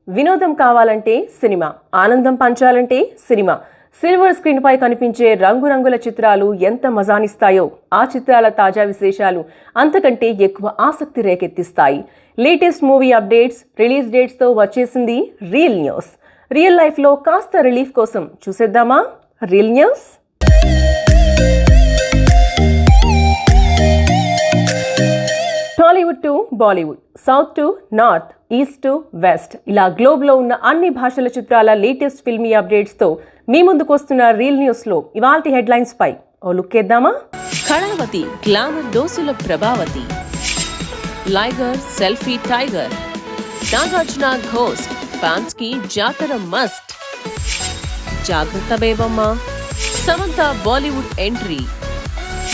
వినోదం కావాలంటే సినిమా, ఆనందం పంచాలంటే సినిమా. సిల్వర్ స్క్రీన్ పై కనిపించే రంగురంగుల చిత్రాలు ఎంత మజానిస్తాయో ఆ చిత్రాల తాజా విశేషాలు అంతకంటే ఎక్కువ ఆసక్తి రేకెత్తిస్తాయి. Latest movie updates, release dates తో వచ్చేసింది రియల్ న్యూస్. రియల్ లైఫ్ లో కాస్త రిలీఫ్ కోసం చూసేద్దామా real news. Tollywood to Bollywood, south to north, east to west, ఇలా గ్లోబ్ లో ఉన్న అన్ని భాషల చిత్రాల లేటెస్ట్ ఫిల్మీ అప్డేట్స్ తో మీ ముందుకు వస్తున్న రియల్ న్యూస్ లో ఇవాల్టి హెడ్లైన్స్ పై ఓ లుక్ వేద్దామా. కళావతి గ్లామర్ డోసుల Prabhavathi, Liger selfie tiger, Nagarjuna ghost fans కి జాతర మస్ట్, జాగ్రత్త బేబమ్మ, సమంత బాలీవుడ్ ఎంట్రీ,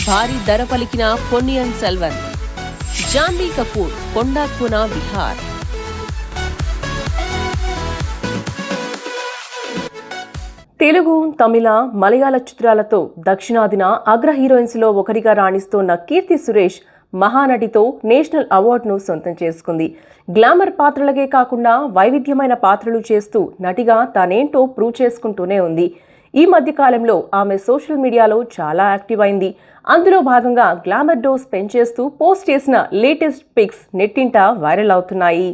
భారీ ధర పలికిన పొన్నియిన్ సెల్వన్, జాన్వీ కపూర్ కొండాకున విహార్. తెలుగు, తమిళ, మలయాళ చిత్రాలతో దక్షిణాదిన అగ్ర హీరోయిన్స్ లో ఒకరిగా రాణిస్తోన్న కీర్తి సురేష్ మహానటితో నేషనల్ అవార్డును సొంతం చేసుకుంది. గ్లామర్ పాత్రలకే కాకుండా వైవిధ్యమైన పాత్రలు చేస్తూ నటిగా తానేంటో ప్రూవ్ చేసుకుంటూనే ఉంది. ఈ మధ్య కాలంలో ఆమె సోషల్ మీడియాలో చాలా యాక్టివ్ అయింది. అందులో భాగంగా గ్లామర్ డోస్ పెంచేస్తూ పోస్ట్ చేసిన లేటెస్ట్ పిక్స్ నెట్టింట వైరల్ అవుతున్నాయి.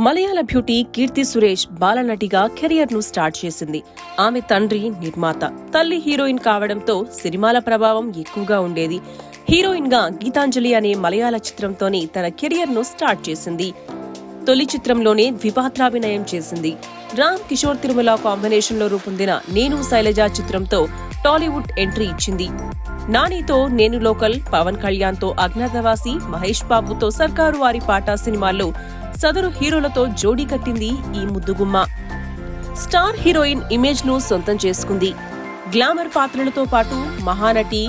మలయాళ బ్యూటీ కీర్తి సురేష్ బాలనటిగా కెరియర్ ను స్టార్ట్ చేసింది. ఆమె తండ్రి నిర్మాత, తల్లి హీరోయిన్ కావడంతో సినిమాల ప్రభావం ఎక్కువగా ఉండేది. హీరోయిన్ గా గీతాంజలి అనే మలయాళ చిత్రంతోనే తన కెరియర్ ను స్టార్ట్ చేసింది. తొలి చిత్రంలోనే ద్విపాత్రాభినయం చేసింది. రామ్ కిషోర్ తిరుమల కాంబినేషన్ లో రూపొందిన నేను శైలజ చిత్రంతో టాలీవుడ్ ఎంట్రీ ఇచ్చింది. నానితో నేను లోకల్, పవన్ కళ్యాణ్ తో అజ్ఞాతవాసి, మహేష్ బాబుతో సర్కారు వారి పాట సినిమాల్లో సదరు హీరోలతో జోడీ కట్టింది ఈ ముద్దుగుమ్మ. స్టార్ హీరోయిన్ ఇమేజ్ ను సొంతం చేసుకుంది. గ్లామర్ పాత్రలతో పాటు మహానటి,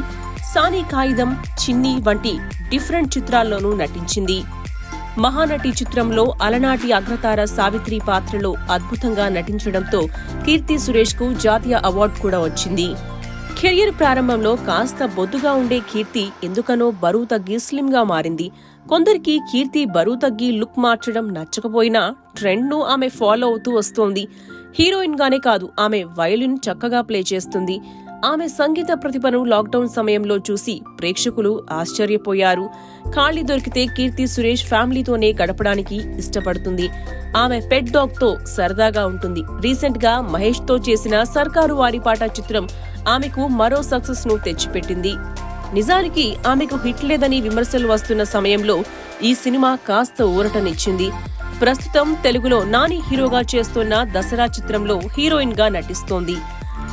సానీ కాయిదం, చిన్ని వంటి డిఫరెంట్ చిత్రాల్లోనూ నటించింది. మహానటి చిత్రంలో అలనాటి అగ్రతార సావిత్రి పాత్రలో అద్భుతంగా నటించడంతో కీర్తి సురేష్ కు జాతీయ అవార్డు కూడా వచ్చింది. కెరియర్ ప్రారంభంలో కాస్త బొద్దుగా ఉండే కీర్తి ఎందుకనో బరువు తగ్గి స్లిమ్ గా మారింది. కొందరికి కీర్తి బరువు తగ్గి లుక్ మార్చడం నచ్చకపోయినా ట్రెండ్ ను ఆమె ఫాలో అవుతూ వస్తోంది. హీరోయిన్ గానే కాదు, ఆమె వయలిన్ చక్కగా ప్లే చేస్తుంది. ఆమె సంగీత ప్రతిభను లాక్డౌన్ సమయంలో చూసి ప్రేక్షకులు ఆశ్చర్యపోయారు. ఖాళీ దొరికితే కీర్తి సురేష్ ఫ్యామిలీతోనే గడపడానికి ఇష్టపడుతుంది. ఆమె పెట్ డాగ్ తో సరదాగా ఉంటుంది. రీసెంట్ గా మహేష్ తో చేసిన సర్కారు వారి పాట చిత్రం ఆమెకు మరో సక్సెస్ ను తెచ్చిపెట్టింది. నిజానికి ఆమెకు హిట్ లేదని విమర్శలు వస్తున్న సమయంలో ఈ సినిమా కాస్త ఊరటనిచ్చింది. ప్రస్తుతం తెలుగులో నాని హీరోగా చేస్తున్న దసరా చిత్రంలో హీరోయిన్ గా నటిస్తోంది.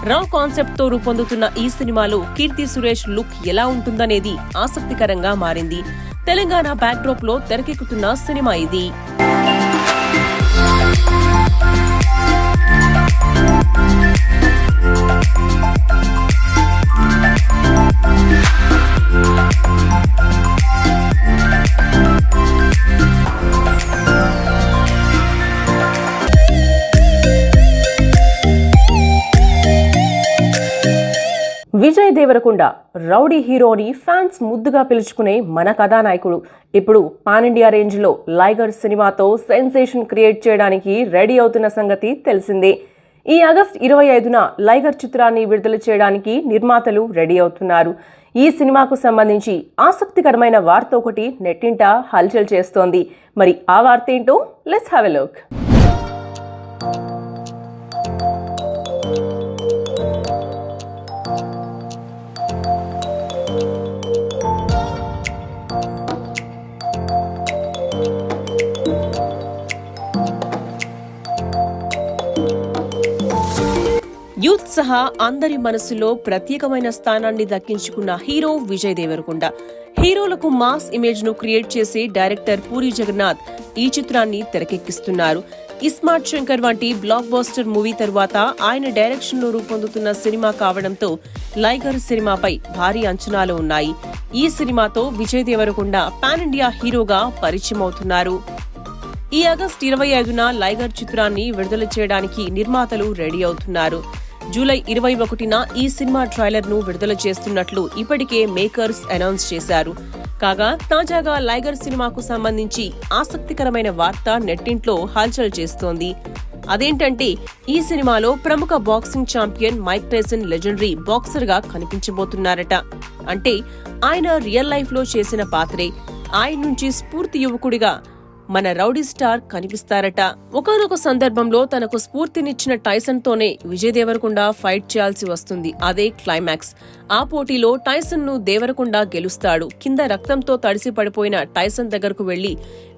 రా కాన్సెప్ట్ తో రూపొందుతున్న ఈ సినిమాలో కీర్తి సురేష్ లుక్ ఎలా ఉంటుందనేది ఆసక్తికరంగా మారింది. తెలంగాణ బ్యాక్డ్రాప్ లో తెరకెక్కుతున్న సినిమా ఇది. విజయ్ దేవరకొండ రౌడీ హీరోని ఫ్యాన్స్ ముద్దుగా పిలుచుకునే మన కథానాయకుడు ఇప్పుడు పాన్ ఇండియా రేంజ్ లో లైగర్ సినిమాతో సెన్సేషన్ క్రియేట్ చేయడానికి రెడీ అవుతున్న సంగతి తెలిసిందే. ఈ ఆగస్టు 25న లైగర్ చిత్రాన్ని విడుదల చేయడానికి నిర్మాతలు రెడీ అవుతున్నారు. ఈ సినిమాకు సంబంధించి ఆసక్తికరమైన వార్త ఒకటి నెట్టింట హల్చల్ చేస్తోంది. మరి ఆ వార్త ఏంటో let's have a look. Youth సహా అందరి మనసులో ప్రత్యేకమైన స్థానాన్ని దక్కించుకున్న హీరో విజయ్ దేవరకొండ. హీరోలకు మాస్ ఇమేజ్ ను క్రియేట్ చేసే డైరెక్టర్ పూరి జగన్నాథ్ ఈ చిత్రాన్ని తెరకెక్కిస్తున్నారు. ఇస్మార్ట్ శంకర్ వంటి బ్లాక్ బస్టర్ మూవీ తరువాత ఆయన డైరెక్షన్ లో రూపొందుతున్న సినిమా కావడంతో లైగర్ సినిమాపై భారీ అంచనాలు ఉన్నాయి. ఈ సినిమాతో విజయ్ దేవరకొండ పాన్ ఇండియా హీరోగా పరిచయం అవుతున్నారు. ఈ ఆగస్టు 25న లైగర్ చిత్రాన్ని విడుదల చేయడానికి నిర్మాతలు రెడీ అవుతున్నారు. జూలై 21న ఈ సినిమా ట్రైలర్ ను విడుదల చేస్తున్నట్లు ఇప్పటికే మేకర్స్ అనౌన్స్ చేశారు. కాగా తాజాగా లైగర్ సినిమాకు సంబంధించి ఆసక్తికరమైన వార్త నెట్టింట్లో హల్చల్ చేస్తోంది. అదేంటంటే ఈ సినిమాలో ప్రముఖ boxing champion Mike Tyson legendary boxer గా కనిపించబోతున్నారట. అంటే ఆయన రియల్ లైఫ్ లో చేసిన పాత్రే. ఆయన నుంచి స్ఫూర్తి యువకుడిగా మన రౌడీ స్టార్ కనిపిస్తారట. ఒకానొక సందర్భంలో తనకు స్ఫూర్తినిచ్చిన టైసన్ తోనే విజయ్ దేవరకొండ ఫైట్ చేయాల్సి వస్తుంది. అదే క్లైమాక్స్. ఆ పోటీలో టైసన్ ను దేవరకొండ గెలుస్తాడు. కింద రక్తంతో తడిసి పడిపోయిన టైసన్ దగ్గరకు వెళ్లి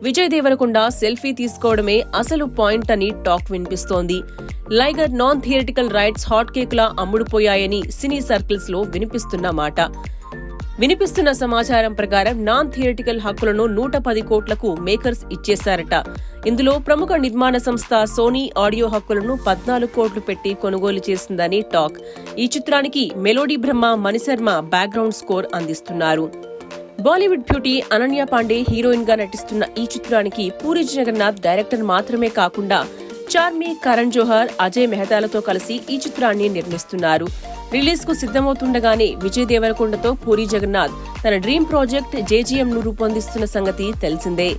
విజయ్ దేవరకొండ సెల్ఫీ తీసుకోవడమే అసలు పాయింట్ అని టాక్ వినిపిస్తోంది. లైగర్ నాన్ థియేటికల్ రైట్స్ హాట్ కేకులా అమ్ముడుపోయాయని సినీ సర్కిల్స్ లో వినిపిస్తున్న సమాచారం ప్రకారం నాన్ థియేటికల్ హక్కులను 110 కోట్లకు మేకర్స్ ఇచ్చేశారట. ఇందులో ప్రముఖ నిర్మాణ సంస్థ సోనీ ఆడియో హక్కులను 14 కోట్లు పెట్టి కొనుగోలు చేసిందని టాక్. ఈ చిత్రానికి మెలోడీ బ్రహ్మ మణిశర్మ బ్యాక్గ్రౌండ్ స్కోర్ అందిస్తున్నారు. బాలీవుడ్ బ్యూటీ అనన్య పాండే హీరోయిన్ గా నటిస్తున్న ఈ చిత్రానికి పూరి జగన్నాథ్ డైరెక్టర్ మాత్రమే కాకుండా చార్మి, కరణ్ జోహర్, అజయ్ మెహతాలతో కలిసి ఈ చిత్రాన్ని నిర్మిస్తున్నారు. రిలీజ్ కు సిద్ధమవుతుండగానే విజయ్ దేవరకొండతో పూరి జగన్నాథ్ తన డ్రీమ్ ప్రాజెక్ట్ జేజీఎం ను రూపొందిస్తున్న సంగతి తెలిసిందే.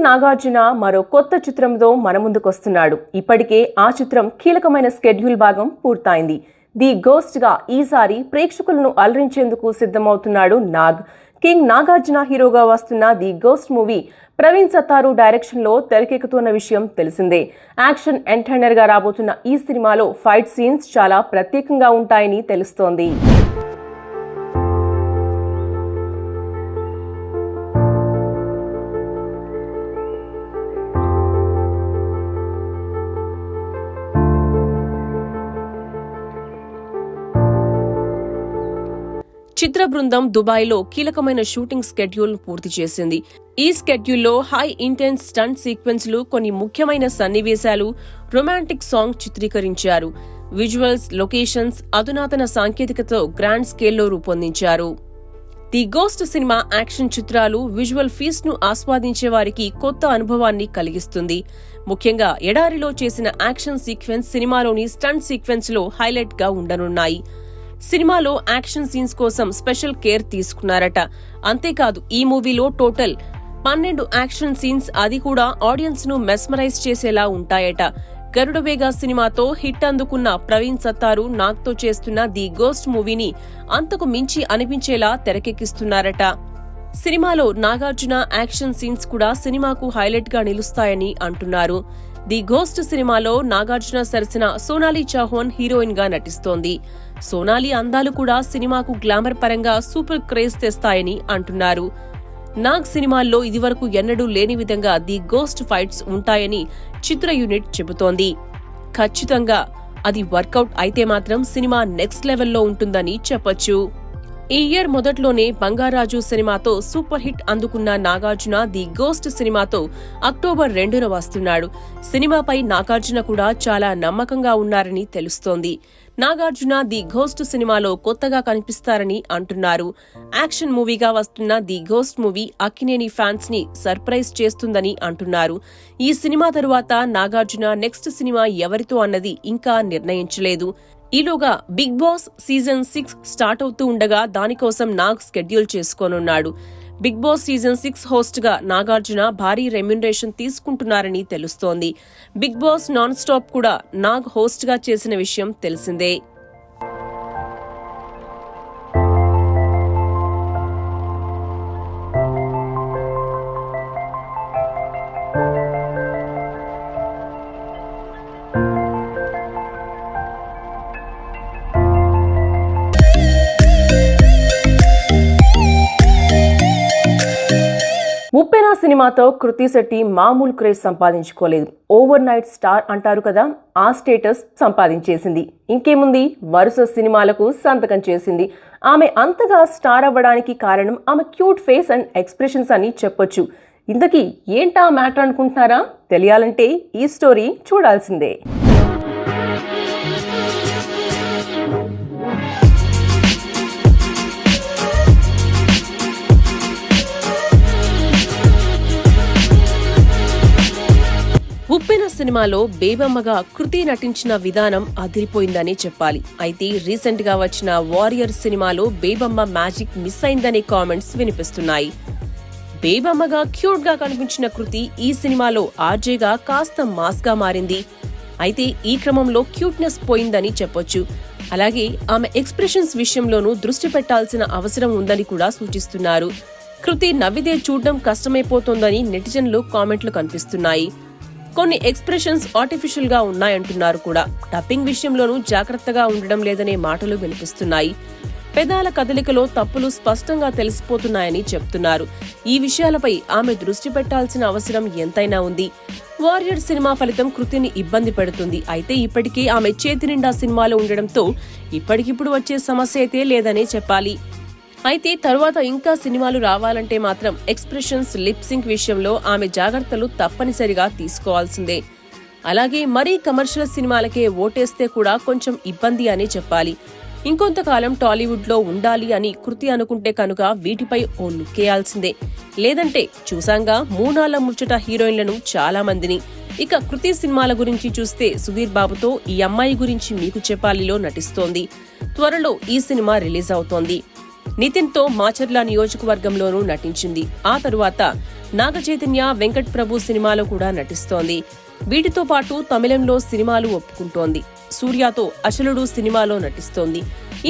నాగార్జున మరో కొత్త చిత్రంతో మన ముందుకొస్తున్నాడు. ఇప్పటికే ఆ చిత్రం కీలకమైన స్కెడ్యూల్ భాగం పూర్తయింది. ది గోస్ట్ గా ఈసారి ప్రేక్షకులను అలరించేందుకు సిద్ధమవుతున్నాడు నాగ్. కింగ్ నాగార్జున హీరోగా వస్తున్న the ghost movie Praveen Sattaru direction లో తెరకెక్కుతున్న విషయం తెలిసిందే. యాక్షన్ ఎంటర్టైనర్ గా రాబోతున్న ఈ సినిమాలో ఫైట్ సీన్స్ చాలా ప్రత్యేకంగా ఉంటాయని తెలుస్తోంది. చిత్ర బృందం దుబాయ్లో కీలకమైన షూటింగ్ స్కెడ్యూల్ పూర్తి చేసింది. ఈ స్కెడ్యూల్లో హై ఇంటెన్స్ స్టంట్ సీక్వెన్స్లు, కొన్ని ముఖ్యమైన సన్నివేశాలు, రొమాంటిక్ సాంగ్ చిత్రీకరించారు. విజువల్స్, లొకేషన్స్ అధునాతన సాంకేతికతతో గ్రాండ్ స్కేల్లో రూపొందించారు. ది గోస్ట్ సినిమా యాక్షన్ చిత్రాలు విజువల్ ఫీస్ట్ ను ఆస్వాదించే వారికి కొత్త అనుభవాన్ని కలిగిస్తుంది. ముఖ్యంగా ఎడారిలో చేసిన యాక్షన్ సీక్వెన్స్ సినిమాలోని స్టంట్ సీక్వెన్స్ లో హైలైట్ గా ఉండనున్నాయి. సినిమాలో యాక్షన్ సీన్స్ కోసం స్పెషల్ కేర్ తీసుకున్నారట. అంతేకాదు ఈ మూవీలో టోటల్ 12 యాక్షన్ సీన్స్, అది కూడా ఆడియన్స్ ను మెస్మరైజ్ చేసేలా ఉంటాయట. గరుడవేగ సినిమాతో హిట్ అందుకున్న ప్రవీణ్ సత్తారు నాగ్తో చేస్తున్న ది గోస్ట్ మూవీని అంతకు మించి అనిపించేలా తెరకెక్కిస్తున్నారట. సినిమాలో నాగార్జున యాక్షన్ సీన్స్ కూడా సినిమాకు హైలైట్ గా నిలుస్తాయని అంటున్నారు. ది గోస్ట్ సినిమాలో నాగార్జున సరసన సోనాలి చౌహాన్ హీరోయిన్ గా నటిస్తోంది. సోనాలి అందాలు కూడా సినిమాకు గ్లామర్ పరంగా సూపర్ క్రేజ్ తెస్తాయని అంటున్నారు. నాగ్ సినిమాల్లో ఇదివరకు ఎన్నడూ లేని విధంగా ది గోస్ట్ ఫైట్స్ ఉంటాయని చిత్ర యూనిట్ చెబుతోంది. ఖచ్చితంగా అది వర్కౌట్ అయితే మాత్రం సినిమా నెక్స్ట్ లెవెల్లో ఉంటుందని చెప్పొచ్చు. ఈ ఇయర్ మొదట్లోనే బంగారాజు సినిమాతో సూపర్ హిట్ అందుకున్న నాగార్జున ది గోస్ట్ సినిమాతో అక్టోబర్ 2న వస్తున్నాడు. సినిమాపై నాగార్జున కూడా చాలా నమ్మకంగా ఉన్నారని తెలుస్తోంది. నాగార్జున ది గోస్ట్ సినిమాలో కొత్తగా కనిపిస్తారని అంటున్నారు. యాక్షన్ మూవీగా వస్తున్న the ghost movie Akkineni fans ని సర్ప్రైజ్ చేస్తుందని అంటున్నారు. ఈ సినిమా తరువాత నాగార్జున నెక్స్ట్ సినిమా ఎవరితో అన్నది ఇంకా నిర్ణయించలేదు. ఈలోగా బిగ్ బాస్ సీజన్ 6 స్టార్ట్ అవుతూ ఉండగా దానికోసం నాగ్ షెడ్యూల్ చేసుకోనున్నాడు. బిగ్ బాస్ సీజన్ 6 హోస్ట్ గా నాగార్జున భారీ రెమ్యునరేషన్ తీసుకుంటున్నారని తెలుస్తోంది. బిగ్ బాస్ నాన్ స్టాప్ కూడా నాగ్ హోస్ట్ గా చేసిన విషయం తెలిసిందే. ఉప్పెన సినిమాతో కృతి శెట్టి మామూలు క్రేజ్ సంపాదించుకోలేదు. ఓవర్ నైట్ స్టార్ అంటారు కదా, ఆ స్టేటస్ సంపాదించేసింది. ఇంకేముంది, వరుస సినిమాలకు సంతకం చేసింది. ఆమె అంతగా స్టార్ అవ్వడానికి కారణం ఆమె క్యూట్ ఫేస్ అండ్ ఎక్స్ప్రెషన్స్ అని చెప్పొచ్చు. ఇంతకీ ఏంటా మ్యాటర్ అనుకుంటున్నారా? తెలియాలంటే ఈ స్టోరీ చూడాల్సిందే. ఉప్పెన సినిమాలో బేబమ్మగా కృతి నటించిన విధానం అదిరిపోయిందనే చెప్పాలి. అయితే రీసెంట్ గా వచ్చిన వారియర్ సినిమాలో బేబమ్మ మ్యాజిక్ మిస్ అయిందనే కామెంట్స్ వినిపిస్తున్నాయి. బేబమ్మగా క్యూట్ గా కనిపించిన కృతి ఈ సినిమాలో ఆర్జేగా కాస్త మాస్ గా మారింది. అయితే ఈ క్రమంలో క్యూట్నెస్ పోయిందని చెప్పొచ్చు. అలాగే ఆమె ఎక్స్ప్రెషన్స్ విషయంలోనూ దృష్టి పెట్టాల్సిన అవసరం ఉందని కూడా సూచిస్తున్నారు. కృతి నవ్వితే చూడడం కష్టమైపోతోందని నెటిజన్లు కామెంట్లు కనిపిస్తున్నాయి. కొన్ని ఎక్స్ప్రెషన్స్ ఆర్టిఫిషియల్ గా ఉన్నాయంటున్నారు కూడా. డబ్బింగ్ విషయంలోనూ జాగ్రత్తగా ఉండడం లేదనే మాటలు వినిపిస్తున్నాయి. పెదాల కదలికలో తప్పులు స్పష్టంగా తెలిసిపోతున్నాయని చెప్తున్నారు. ఈ విషయాలపై ఆమె దృష్టి పెట్టాల్సిన అవసరం ఎంతైనా ఉంది. వారియర్ సినిమా ఫలితం కృతిని ఇబ్బంది పెడుతుంది. అయితే ఇప్పటికే ఆమె చేతి నిండా సినిమాలు ఉండడంతో ఇప్పటికిప్పుడు వచ్చే సమస్య అయితే లేదనే చెప్పాలి. అయితే తరువాత ఇంకా సినిమాలు రావాలంటే మాత్రం ఎక్స్ప్రెషన్స్, లిప్ సింక్ విషయంలో ఆమె జాగ్రత్తలు తప్పనిసరిగా తీసుకోవాల్సిందే. అలాగే మరీ కమర్షియల్ సినిమాలకే ఓటేస్తే కూడా కొంచెం ఇబ్బంది అనే చెప్పాలి. ఇంకొంతకాలం టాలీవుడ్ లో ఉండాలి అని కృతి అనుకుంటే కనుక వీటిపై ఓ లుక్కేయాల్సిందే. లేదంటే చూసాంగా మూనాళ్ల ముచ్చట హీరోయిన్లను చాలా మందిని. ఇక కృతి సినిమాల గురించి చూస్తే సుధీర్ బాబుతో ఈ అమ్మాయి గురించి మీకు చెప్పాలిలో నటిస్తోంది. త్వరలో ఈ సినిమా రిలీజ్ అవుతోంది. నితిన్ తో మాచర్ల నియోజకవర్గంలోనూ నటించింది. ఆ తరువాత నాగచైతన్య, వెంకట్ ప్రభు సినిమాలో కూడా నటిస్తోంది. వీటితో పాటు తమిళంలో సినిమాలు ఒప్పుకుంటోంది. సూర్యతో అశలుడు సినిమాలో నటిస్తోంది.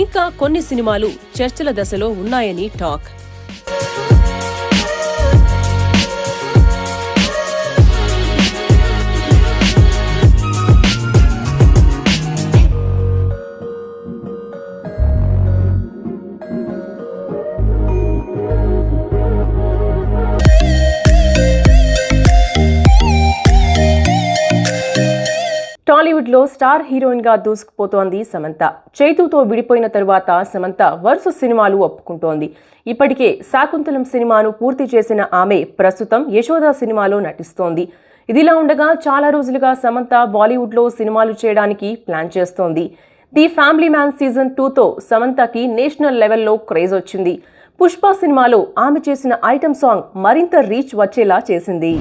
ఇంకా కొన్ని సినిమాలు చర్చల దశలో ఉన్నాయని టాక్. టాలీవుడ్ లో స్టార్ హీరోయిన్ గా దూసుకుపోతోంది సమంత. చైతుతో విడిపోయిన తరువాత సమంత వరుస సినిమాలు ఒప్పుకుంటోంది. ఇప్పటికే శాకుంతలం సినిమాను పూర్తి చేసిన ఆమె ప్రస్తుతం యశోద సినిమాలో నటిస్తోంది. ఇదిలా ఉండగా చాలా రోజులుగా సమంత బాలీవుడ్ లో సినిమాలు చేయడానికి ప్లాన్ చేస్తోంది. ది ఫ్యామిలీ మ్యాన్ సీజన్ 2తో సమంతకి నేషనల్ లెవెల్లో క్రేజ్ వచ్చింది. పుష్ప సినిమాలో ఆమె చేసిన ఐటమ్ సాంగ్ మరింత రీచ్ వచ్చేలా చేసింది.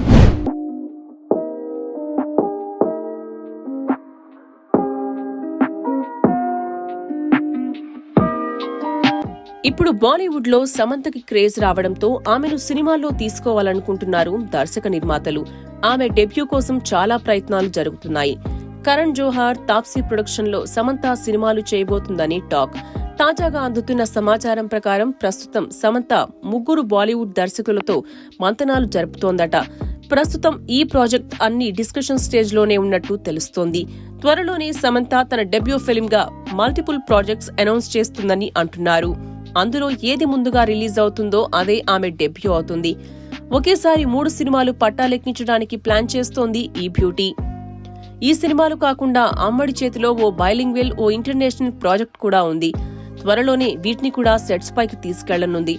ఇప్పుడు బాలీవుడ్ లో సమంతకి క్రేజ్ రావడంతో ఆమెను సినిమాల్లో తీసుకోవాలనుకుంటున్నారు దర్శక నిర్మాతలు. ఆమె డెబ్యూ కోసం చాలా ప్రయత్నాలు జరుగుతున్నాయి. కరణ్ జోహార్, తాప్సీ ప్రొడక్షన్ లో సమంత సినిమాలు చేయబోతుందని టాక్. తాజాగా అందుతున్న సమాచారం ప్రకారం ప్రస్తుతం సమంత 3 బాలీవుడ్ దర్శకులతో మంతనాలు జరుపుతోందట. ప్రస్తుతం ఈ ప్రాజెక్ట్ అన్ని డిస్కషన్ స్టేజ్ లోనే ఉన్నట్టు తెలుస్తోంది. త్వరలోనే సమంత తన డెబ్యూ ఫిల్మ్ గా మల్టిపుల్ ప్రాజెక్ట్స్ అనౌన్స్ చేస్తుందని అంటున్నారు. అందులో ఏది ముందుగా రిలీజ్ అవుతుందో అదే ఆమె డెబ్యూ అవుతుంది. ఒకేసారి 3 సినిమాలు పట్టాలెక్కించడానికి ప్లాన్ చేస్తోంది ఈ బ్యూటీ. ఈ సినిమాలు కాకుండా అమ్మడి చేతిలో ఓ బైలింగ్వెల్, ఓ ఇంటర్నేషనల్ ప్రాజెక్ట్ కూడా ఉంది. త్వరలోనే వీటిని కూడా సెట్స్ పైకి తీసుకెళ్లనుంది.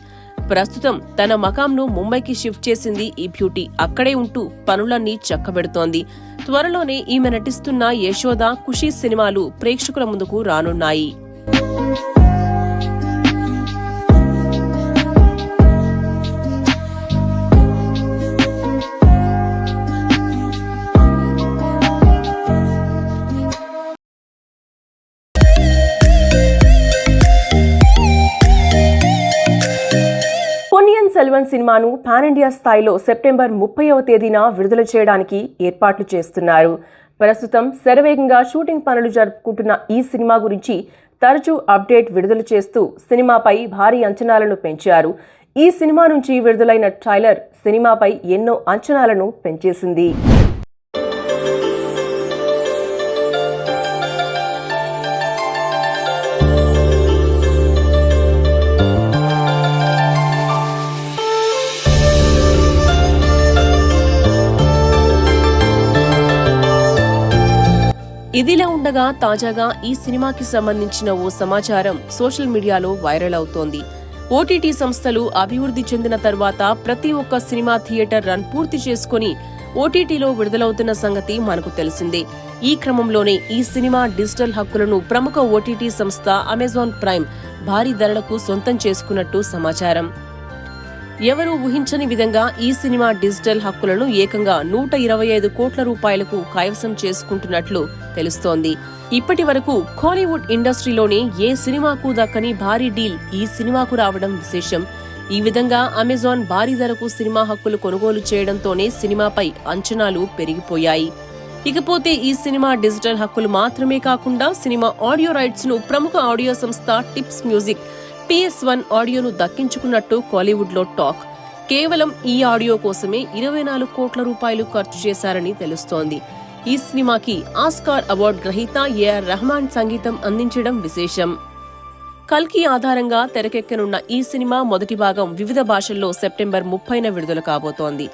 ప్రస్తుతం తన మకాంను ముంబైకి షిఫ్ట్ చేసింది ఈ బ్యూటీ. అక్కడే ఉంటూ పనులన్నీ చక్కబెడుతోంది. త్వరలోనే ఈమె నటిస్తున్న యశోద, ఖుషీ సినిమాలు ప్రేక్షకుల ముందుకు రానున్నాయి. సెల్వన్ సినిమాను పాన్ ఇండియా స్థాయిలో సెప్టెంబర్ 30వ తేదీన విడుదల చేయడానికి ఏర్పాట్లు చేస్తున్నారు. ప్రస్తుతం శరవేగంగా షూటింగ్ పనులు జరుపుకుంటున్న ఈ సినిమా గురించి తరచూ అప్డేట్ విడుదల చేస్తూ సినిమాపై భారీ అంచనాలను పెంచారు. ఈ సినిమా నుంచి విడుదలైన ట్రైలర్ సినిమాపై ఎన్నో అంచనాలను పెంచేసింది. ఇదిలా ఉండగా తాజాగా ఈ సినిమాకి సంబంధించిన ఓ సమాచారం సోషల్ మీడియాలో వైరల్ అవుతోంది. ఓటీటీ సంస్థలు అభివృద్ధి చెందిన తర్వాత ప్రతి ఒక్క సినిమా థియేటర్ రన్ పూర్తి చేసుకుని ఓటీటీలో విడుదలవుతున్న సంగతి మనకు తెలిసిందే. ఈ క్రమంలోనే ఈ సినిమా డిజిటల్ హక్కులను ప్రముఖ ఓటీటీ సంస్థ అమెజాన్ ప్రైమ్ భారీ ధరలకు సొంతం చేసుకున్నట్టు సమాచారం. ఎవరూ ఊహించని విధంగా ఈ సినిమా డిజిటల్ హక్కులను ఏకంగా 125 కోట్ల రూపాయలకు కైవసం చేసుకుంటున్నట్లు తెలుస్తోంది. ఇప్పటి వరకు కాలీవుడ్ ఇండస్ట్రీలోనే ఏ సినిమాకు దక్కని భారీ డీల్ ఈ సినిమాకు రావడం విశేషం. ఈ విధంగా అమెజాన్ భారీ ధరకు సినిమా హక్కులు కొనుగోలు చేయడంతోనే సినిమాపై అంచనాలు పెరిగిపోయాయి. ఇకపోతే ఈ సినిమా డిజిటల్ హక్కులు మాత్రమే కాకుండా సినిమా ఆడియో రైట్స్ ను ప్రముఖ ఆడియో సంస్థ టిప్స్ మ్యూజిక్ PS1 ఆడియోను దక్కించుకున్నట్టు కాలీవుడ్ లో టాక్. కేవలం ఈ ఆడియో కోసమే 24 కోట్ల రూపాయలు ఖర్చు చేశారని తెలుస్తోంది. ఈ సినిమాకి ఆస్కార్ అవార్డు గ్రహీత AR రెహమాన్ సంగీతం అందించడం విశేషం. కల్కి ఆధారంగా తెరకెక్కనున్న ఈ సినిమా మొదటి భాగం వివిధ భాషల్లో సెప్టెంబర్ 30న విడుదల కాబోతోంది.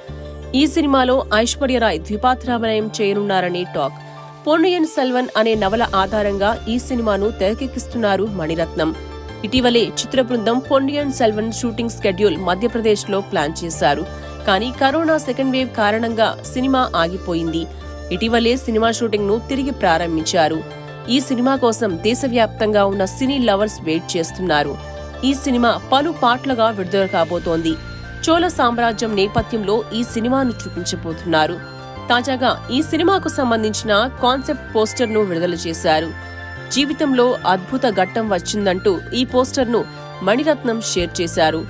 ఈ సినిమాలో ఐశ్వర్యరాయ్ ద్విపాత్రాభినయం చేయనున్నారని టాక్. పొన్నియిన్ సెల్వన్ అనే నవల ఆధారంగా ఈ సినిమాను తెరకెక్కిస్తున్నారు మణిరత్నం. ఇటీవలే చిత్ర బృందం పొన్నియిన్ సెల్వన్ షూటింగ్ స్కెడ్యూల్ మధ్యప్రదేశ్లో ప్లాన్ చేశారు. కానీ కరోనా సెకండ్ వేవ్ కారణంగా సినిమా ఆగిపోయింది. ఇటీవలే సినిమా షూటింగ్ ను తిరిగి ప్రారంభించారు. ఈ సినిమా కోసం దేశవ్యాప్తంగా ఉన్న సినీ లవర్స్ వెయిట్ చేస్తున్నారు. ఈ సినిమా పలు పార్ట్లుగా విడుదల కాబోతోంది. చోళ సామ్రాజ్యం నేపథ్యంలో ఈ సినిమాను చూపించబోతున్నారు. తాజాగా ఈ సినిమాకు సంబంధించిన కాన్సెప్ట్ పోస్టర్ ను విడుదల చేశారు. జీవితంలో అద్భుత ఘట్టం వచ్చిందంటూ ఈ పోస్టర్ ను మణిరత్నం షేర్ చేశారు.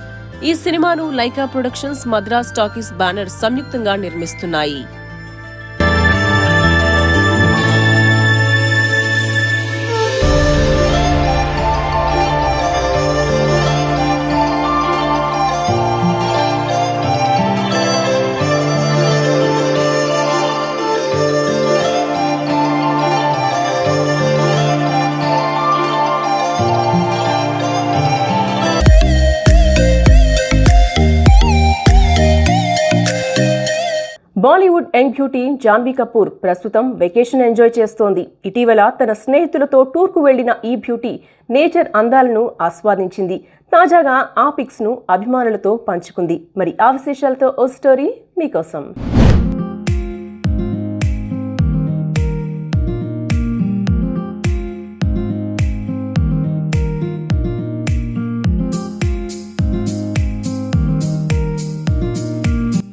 ఈ సినిమాను Lyca Productions, Madras Talkies banner సంయుక్తంగా నిర్మిస్తున్నాయి. బాలీవుడ్ యంగ్ బ్యూటీ జాన్వీ కపూర్ ప్రస్తుతం వెకేషన్ ఎంజాయ్ చేస్తోంది. ఇటీవల తన స్నేహితులతో టూర్కు వెళ్లిన ఈ బ్యూటీ నేచర్ అందాలను ఆస్వాదించింది. తాజాగా ఆ పిక్స్ ను అభిమానులతో పంచుకుంది. మరి ఆ విశేషాలతో ఓ స్టోరీ మీకోసం.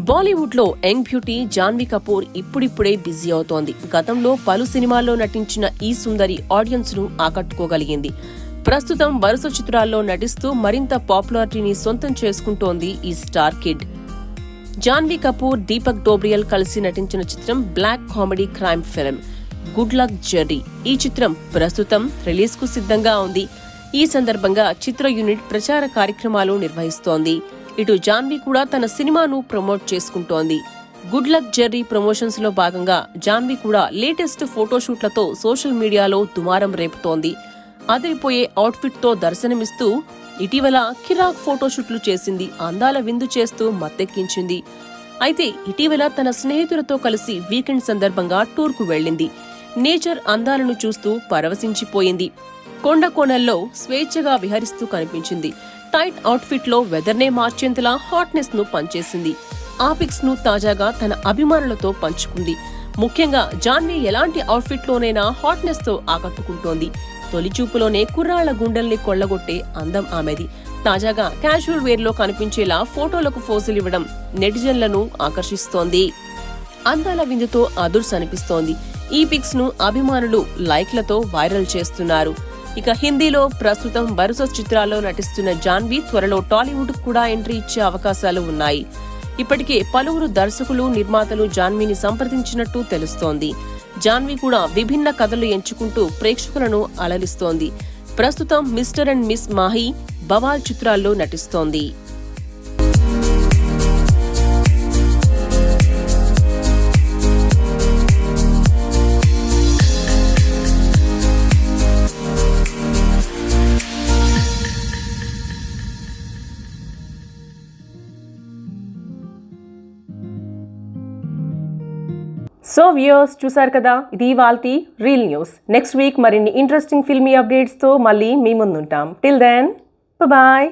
బాలీవుడ్ లో యంగ్ బ్యూటీ జాన్వీ కపూర్ ఇప్పుడిప్పుడే బిజీ అవుతోంది. గతంలో పలు సినిమాల్లో నటించిన ఈ సుందరి ఆడియన్స్ ను ఆకట్టుకోగలిగింది. ప్రస్తుతం వరుస చిత్రాల్లో నటిస్తూ మరింత పాపులారిటీని సొంతం చేసుకుంటోంది ఈ స్టార్ కిడ్. జాన్వీ కపూర్, దీపక్ డోబ్రియల్ కలిసి నటించిన చిత్రం black comedy crime film good luck journey. ఈ చిత్రం ప్రస్తుతం రిలీజ్ కు సిద్ధంగా ఉంది. ఈ సందర్భంగా చిత్ర యూనిట్ ప్రచార కార్యక్రమాలు నిర్వహిస్తోంది. ఇటు జాన్వీ కూడా తన సినిమాను ప్రమోట్ చేసుకుంటోంది. గుడ్ లక్ జర్నీ ప్రమోషన్స్ లో భాగంగా జాన్వీ కూడా లేటెస్ట్ ఫోటోషూట్లతో సోషల్ మీడియాలో దుమారం రేపుతోంది. అదిరిపోయే అవుట్ఫిట్ తో దర్శనమిస్తూ ఇటీవల కిరాక్ ఫోటోషూట్లు చేసింది. అందాల విందు చేస్తూ మత్తెక్కించింది. అయితే ఇటీవల తన స్నేహితులతో కలిసి వీకెండ్ సందర్భంగా టూర్ కు వెళ్లింది. నేచర్ అందాలను చూస్తూ పరవశించిపోయింది. కొండ కోణల్లో స్వేచ్ఛగా విహరిస్తూ కనిపించింది. టైట్ అవుట్ఫిట్ లో వెదర్నే మార్చేంతలా హాట్నెస్ ను పంచేసింది. ఆ పిక్స్ ను తాజాగా తన అభిమానులతో పంచుకుంది. ముఖ్యంగా జాన్వీ ఎలాంటి అవుట్ఫిట్ లోనైనా హాట్నెస్ తో ఆకట్టుకుంటోంది. తొలి చూపులోనే కుర్రాళ్ల గుండెల్ని కొల్లగొట్టే అందం ఆమెది. తాజాగా క్యాజువల్ వేర్ లో కనిపించేలా ఫోటోలకు ఫోజులివ్వడం నెటిజన్లను ఆకర్షిస్తోంది. అందాల విందుతో అదుర్సనిపిస్తోంది. ఈ పిక్స్ ను అభిమానులు లైక్లతో వైరల్ చేస్తున్నారు. ఇక హిందీలో ప్రస్తుతం వరుస చిత్రాల్లో నటిస్తున్న జాన్వీ త్వరలో టాలీవుడ్ కూడా ఎంట్రీ ఇచ్చే అవకాశాలు ఉన్నాయి. ఇప్పటికే పలువురు దర్శకులు, నిర్మాతలు జాన్వీని సంప్రదించినట్టు తెలుస్తోంది. జాన్వీ కూడా విభిన్న కథలు ఎంచుకుంటూ ప్రేక్షకులను అలరిస్తోంది. ప్రస్తుతం mister and miss Mahi, Bawaal చిత్రాల్లో నటిస్తోంది. సో వ్యూయర్స్ చూసారు కదా, ఇది ఇవాల్టి రీల్ న్యూస్. నెక్స్ట్ వీక్ మరిన్ని ఇంట్రెస్టింగ్ ఫిల్మీ అప్డేట్స్తో మళ్ళీ మీ ముందుంటాం. Till then bye.